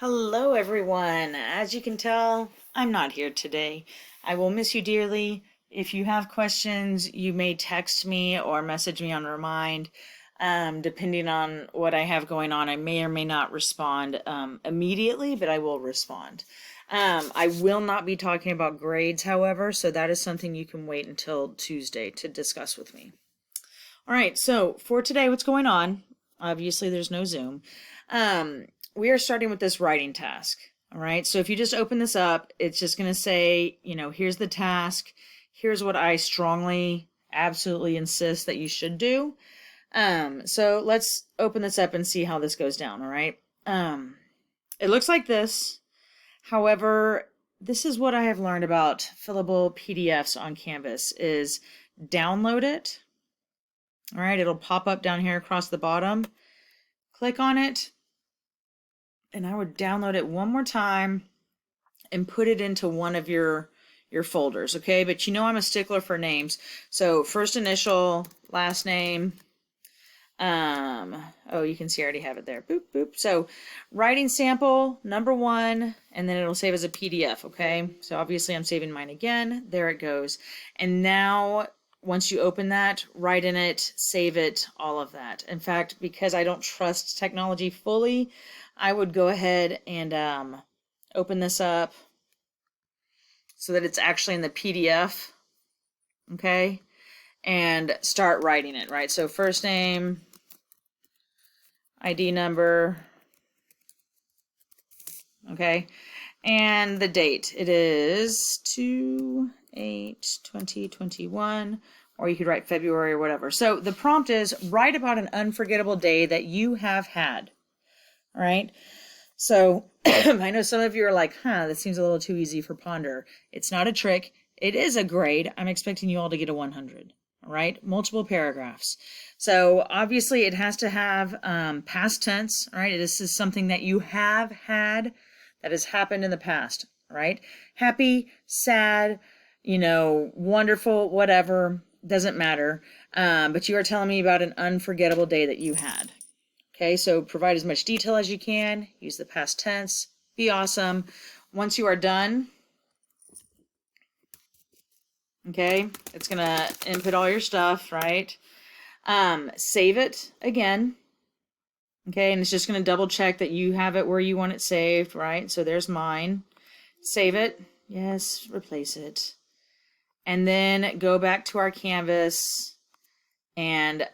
Hello, everyone. As you can tell, I'm not here today. I will miss you dearly. If you have questions, you may text me or message me on Remind. Depending on what I have going on, I may or may not respond immediately, but I will respond. I will not be talking about grades, however, so that is something you can wait until Tuesday to discuss with me. All right, so for today, what's going on? Obviously, there's no Zoom. We are starting with this writing task. All right, so if you just open this up, it's just going to say, here's the task. Here's what I strongly, absolutely insist that you should do. So let's open this up and see how this goes down. All right. It looks like this. However, this is what I have learned about fillable PDFs on Canvas is download it. All right, it'll pop up down here across the bottom. Click on it, and I would download it one more time and put it into one of your folders, okay? But I'm a stickler for names. So first initial, last name. Oh, you can see I already have it there. Boop, boop. So writing sample, number 1, and then it'll save as a PDF, okay? So obviously I'm saving mine again. There it goes. And now once you open that, write in it, save it, all of that. In fact, because I don't trust technology fully, I would go ahead and open this up so that it's actually in the PDF, okay? And start writing it, right? So first name, ID number, okay? And the date, it is 2/8/2021, or you could write February or whatever. So the prompt is write about an unforgettable day that you have had. All right. So I know some of you are like, that seems a little too easy for Ponder. It's not a trick. It is a grade. I'm expecting you all to get a 100. All right. Multiple paragraphs. So obviously it has to have past tense. All right. This is something that you have had that has happened in the past. Right. Happy, sad, wonderful, whatever. Doesn't matter. But you are telling me about an unforgettable day that you had. Okay, so provide as much detail as you can. Use the past tense. Be awesome. Once you are done, okay, it's going to input all your stuff, right? Save it again. Okay, and it's just going to double check that you have it where you want it saved, right? So there's mine. Save it. Yes, replace it. And then go back to our Canvas and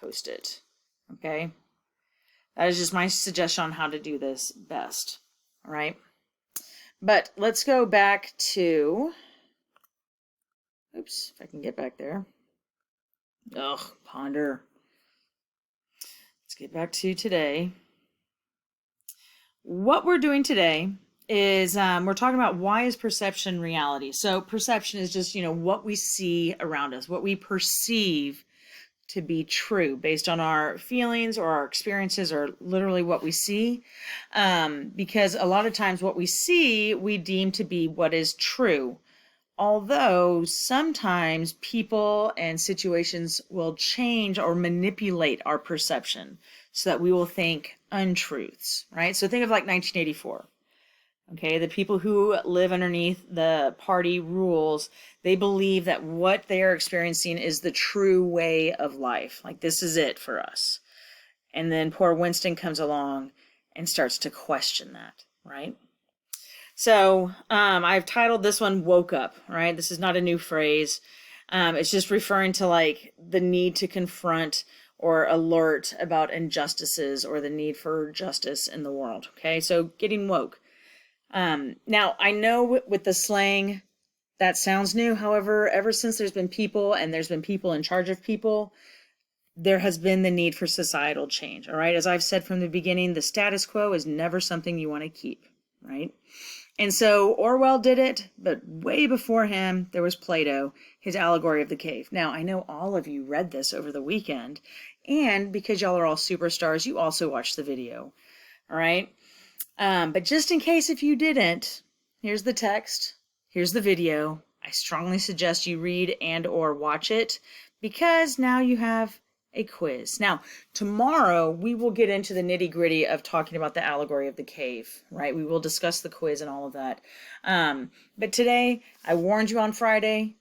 post it. Okay, that is just my suggestion on how to do this best. All right, but let's go back to, oops, if I can get back there. Ugh, Ponder. Let's get back to today. What we're doing today is we're talking about why is perception reality. So perception is just what we see around us, what we perceive to be true based on our feelings or our experiences or literally what we see. Because a lot of times what we see, we deem to be what is true. Although sometimes people and situations will change or manipulate our perception so that we will think untruths, right? So think of like 1984. Okay, the people who live underneath the party rules, they believe that what they are experiencing is the true way of life. Like, this is it for us. And then poor Winston comes along and starts to question that, right? So I've titled this one Woke Up, right? This is not a new phrase. It's just referring to like the need to confront or alert about injustices or the need for justice in the world. Okay, so getting woke. Now, I know with the slang, that sounds new. However, ever since there's been people and there's been people in charge of people, there has been the need for societal change. All right. As I've said from the beginning, the status quo is never something you want to keep. Right. And so Orwell did it, but way before him, there was Plato, his allegory of the cave. Now, I know all of you read this over the weekend, and because y'all are all superstars, you also watched the video. All right. But just in case if you didn't, here's the text, here's the video. I strongly suggest you read and or watch it because now you have a quiz. Now, tomorrow we will get into the nitty-gritty of talking about the allegory of the cave, right? We will discuss the quiz and all of that. But today, I warned you on Friday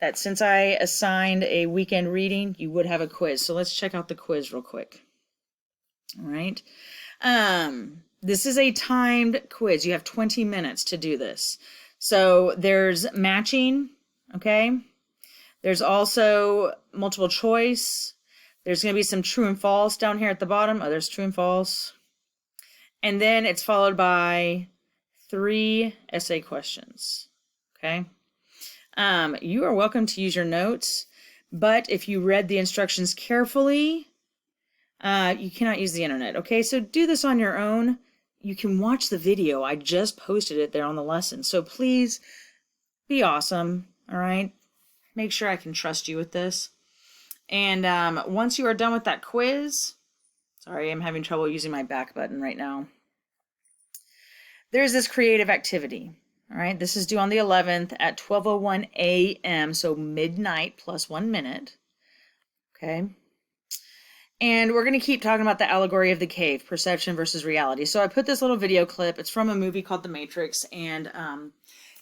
that since I assigned a weekend reading, you would have a quiz. So let's check out the quiz real quick. All right. This is a timed quiz. You have 20 minutes to do this. So there's matching, okay? There's also multiple choice. There's going to be some true and false down here at the bottom. Oh, there's true and false. And then it's followed by 3 essay questions, okay? You are welcome to use your notes, but if you read the instructions carefully, you cannot use the internet, okay? So do this on your own. You can watch the video. I just posted it there on the lesson. So please be awesome, all right? Make sure I can trust you with this. And once you are done with that quiz, sorry, I'm having trouble using my back button right now. There's this creative activity, all right? This is due on the 11th at 12:01 a.m., so midnight plus 1 minute, okay? And we're going to keep talking about the allegory of the cave, perception versus reality. So I put this little video clip. It's from a movie called The Matrix, and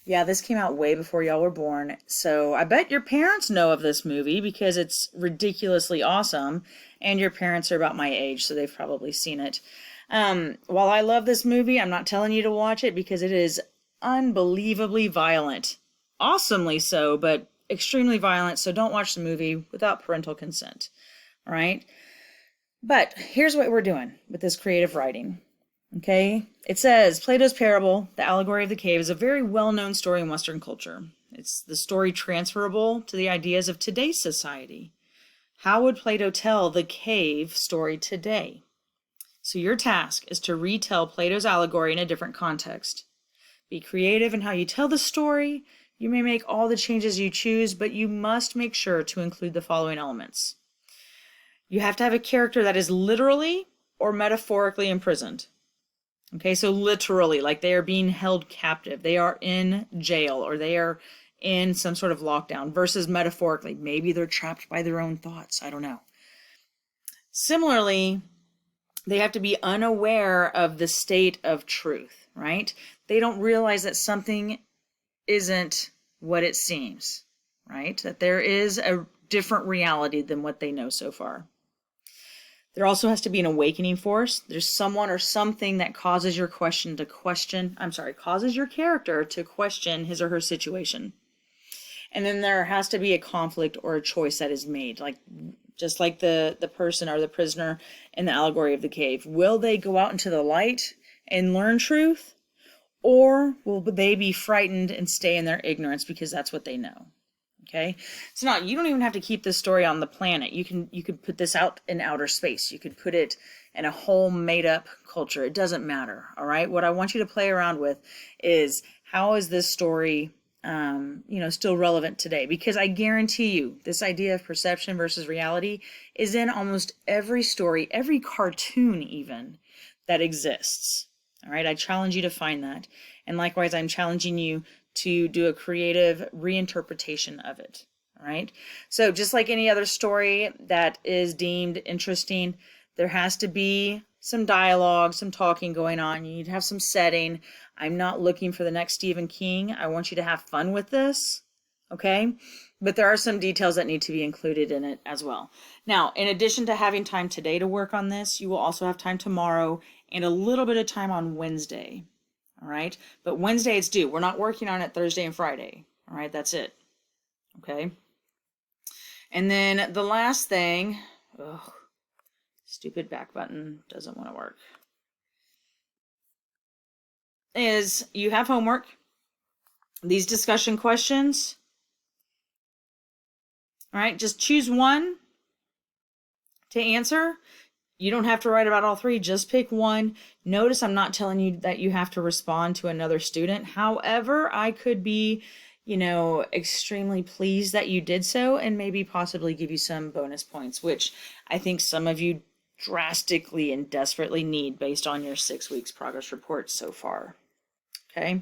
yeah, this came out way before y'all were born. So I bet your parents know of this movie because it's ridiculously awesome. And your parents are about my age, so they've probably seen it. While I love this movie, I'm not telling you to watch it because it is unbelievably violent. Awesomely so, but extremely violent. So don't watch the movie without parental consent. All right? But here's what we're doing with this creative writing. Okay, it says Plato's parable, the allegory of the cave, is a very well-known story in Western culture. It's the story transferable to the ideas of today's society. How would Plato tell the cave story today? So your task is to retell Plato's allegory in a different context. Be creative in how you tell the story. You may make all the changes you choose, but you must make sure to include the following elements. You have to have a character that is literally or metaphorically imprisoned. Okay, so literally, like they are being held captive. They are in jail or they are in some sort of lockdown versus metaphorically. Maybe they're trapped by their own thoughts. I don't know. Similarly, they have to be unaware of the state of truth, right? They don't realize that something isn't what it seems, right? That there is a different reality than what they know so far. There also has to be an awakening force. There's someone or something that causes your causes your character to question his or her situation. And then there has to be a conflict or a choice that is made, just like the person or the prisoner in the allegory of the cave. Will they go out into the light and learn truth? Or will they be frightened and stay in their ignorance because that's what they know? Okay, so now you don't even have to keep this story on the planet. You could put this out in outer space. You could put it in a whole made-up culture. It doesn't matter. All right. What I want you to play around with is how is this story, still relevant today? Because I guarantee you, this idea of perception versus reality is in almost every story, every cartoon even that exists. All right. I challenge you to find that, and likewise, I'm challenging you to do a creative reinterpretation of it. All right. So just like any other story that is deemed interesting, there has to be some dialogue, some talking going on. You need to have some setting. I'm not looking for the next Stephen King. I want you to have fun with this. Okay. But there are some details that need to be included in it as well. Now, in addition to having time today to work on this, you will also have time tomorrow and a little bit of time on Wednesday. All right. But Wednesday it's due. We're not working on it Thursday and Friday. All right. That's it. Okay. And then the last thing, stupid back button doesn't want to work, is you have homework. These discussion questions. All right. Just choose one to answer. You don't have to write about all 3, just pick one. Notice I'm not telling you that you have to respond to another student. However, I could be, extremely pleased that you did so and maybe possibly give you some bonus points, which I think some of you drastically and desperately need based on your 6 weeks progress report so far. Okay.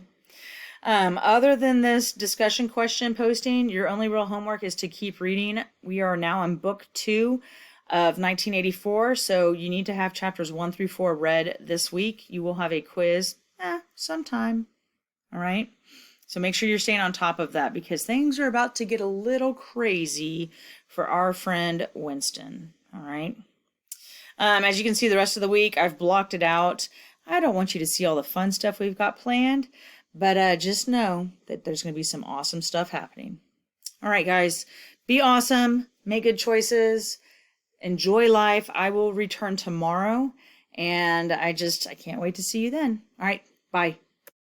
Other than this discussion question posting, your only real homework is to keep reading. We are now on book 2 of 1984. So you need to have chapters 1 through 4 read this week. You will have a quiz sometime. All right. So make sure you're staying on top of that because things are about to get a little crazy for our friend Winston. All right. As you can see, the rest of the week, I've blocked it out. I don't want you to see all the fun stuff we've got planned, but just know that there's going to be some awesome stuff happening. All right, guys, be awesome. Make good choices. Enjoy life. I will return tomorrow, and I can't wait to see you then. All right, bye.